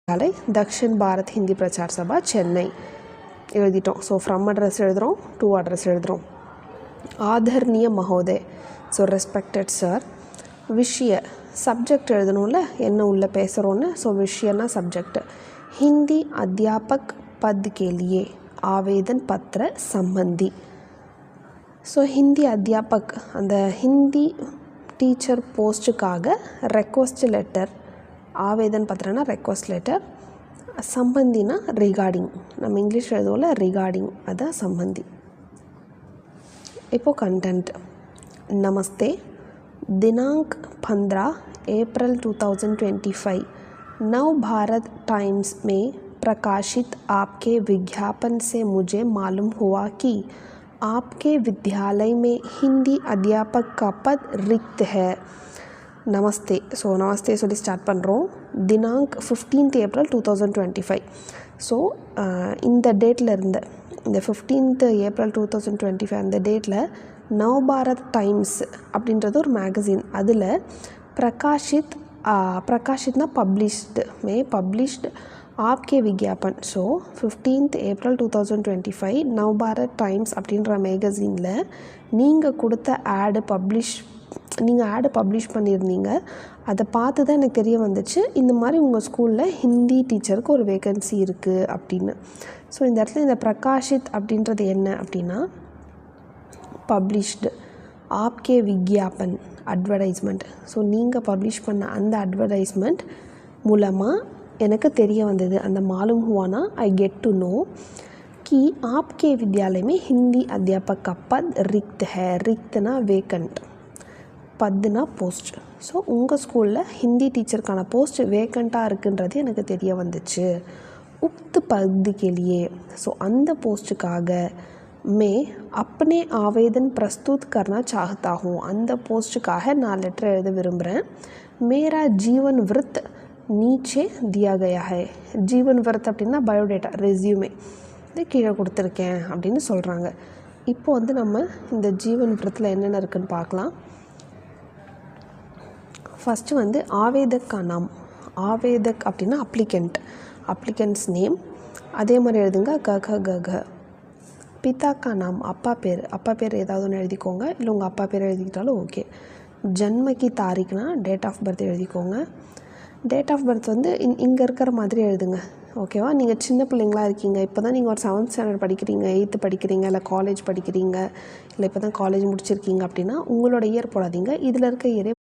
दक्षिण भारत हिंदी प्रचार सभा चेन्नई எழுதிட்டோம். ஸோ ஃப்ரம் அட்ரஸ் எழுதுகிறோம், டு அட்ரஸ் எழுதுகிறோம். ஆதர்ணிய மகோதய், ஸோ ரெஸ்பெக்டட் சார். விஷய சப்ஜெக்ட் எழுதணும்ல, என்ன உள்ளே பேசுகிறோன்னு. ஸோ விஷயன்னா சப்ஜெக்ட். हिंदी अध्यापक पद के लिए आवेदन पत्र संबंधी. ஸோ ஹிந்தி அத்தியாபக், அந்த ஹிந்தி டீச்சர் போஸ்ட்டுக்காக ரெக்வஸ்ட் லெட்டர், ஆவேதன் பத்திரனா ரெக்வஸ்ட் லெட்டர், சம்பந்தினா ரிகார்டிங், நம்ம இங்கிலீஷ் எழுதுவோம்ல ரிகார்டிங், அதான் சம்பந்தி. இப்போது கண்டென்ட். नमस्ते, दिनांक 15 अप्रैल 2025 नव भारत टाइम्स में प्रकाशित आपके विज्ञापन से मुझे मालूम हुआ कि आपके विद्यालय में हिंदी अध्यापक का पद रिक्त है. नमस्ते. ஸோ நமஸ்தே சொல்லி ஸ்டார்ட் பண்ணுறோம். தினாங்க் 15th April 2025. ஸோ இந்த டேட்டில் இருந்த, இந்த 15th April 2025 அந்த டேட்டில் நவபாரத் டைம்ஸ் அப்படின்றது ஒரு மேகசின், அதில் பிரகாஷித்னா பப்ளிஷ்டு ஆப்கே விக்யாபன். So 15th April 2025 Navbharat Times அப்படின்ற மேகசினில் நீங்கள் கொடுத்த ஆடு பப்ளிஷ் பண்ணியிருந்தீங்க. அதை பார்த்து தான் எனக்கு தெரிய வந்துச்சு, இந்த மாதிரி உங்கள் ஸ்கூலில் ஹிந்தி டீச்சருக்கு ஒரு வேகன்சி இருக்குது அப்படின்னு. ஸோ இந்த இடத்துல இந்த பிரகாஷித் அப்படின்றது என்ன அப்படின்னா, பப்ளிஷ்டு ஆப்கே விக்யாபன் அட்வர்டைஸ்மெண்ட். ஸோ நீங்கள் பப்ளிஷ் பண்ண அந்த அட்வர்டைஸ்மெண்ட் மூலமாக எனக்கு தெரிய வந்தது, அந்த மாலூம் ஹுவானா ஐ கெட் டு நோ कि आपके विद्यालय में हिंदी अध्यापक का पद रिक्त है. रिक्तना वेकंट, பத்துனா போஸ்ட். ஸோ உங்கள் ஸ்கூலில் ஹிந்தி டீச்சருக்கான போஸ்ட் வேக்கண்ட்டாக இருக்குன்றது எனக்கு தெரிய வந்துச்சு. உக்த் பத் के लिए, ஸோ அந்த போஸ்ட்டுக்காக मैं अपने आवेदन प्रस्तुत करना चाहता हूँ, அந்த போஸ்ட்டுக்காக நான் லெட்டர் எழுத விரும்புகிறேன். मेरा जीवन वृत्त नीचे दिया गया है. जीवन वृत्त அப்படின்னா பயோடேட்டா, ரெஸ்யூமே, இது கீழே கொடுத்துருக்கேன் அப்படின்னு சொல்கிறாங்க. இப்போ வந்து நம்ம இந்த ஜீவன் விருத்தில் என்னென்ன இருக்குதுன்னு பார்க்கலாம். ஃபஸ்ட்டு வந்து ஆவேதக் கா நாம். ஆவேதக் அப்படின்னா அப்ளிகண்ட்ஸ் நேம். அதே மாதிரி எழுதுங்க க. பிதா கா நாம், அப்பா பேர் ஏதாவது ஒன்று எழுதிக்கோங்க, இல்லை உங்கள் அப்பா பேர் எழுதிக்கிட்டாலும் ஓகே. ஜன்மக்கி தாரிக்னா டேட் ஆஃப் பர்த் எழுதிக்கோங்க. டேட் ஆஃப் பர்த் வந்து இங்கே இருக்கிற மாதிரி எழுதுங்க, ஓகேவா? நீங்கள் சின்ன பிள்ளைங்களா இருக்கீங்க, இப்போ தான் நீங்கள் ஒரு 7th ஸ்டாண்டர்ட் படிக்கிறீங்க, 8th படிக்கிறீங்க, இல்லை காலேஜ் படிக்கிறீங்க, இல்லை இப்போ தான் காலேஜ் முடிச்சிருக்கீங்க அப்படின்னா உங்களோட இயர் போடாதீங்க, இதில் இருக்க இயரே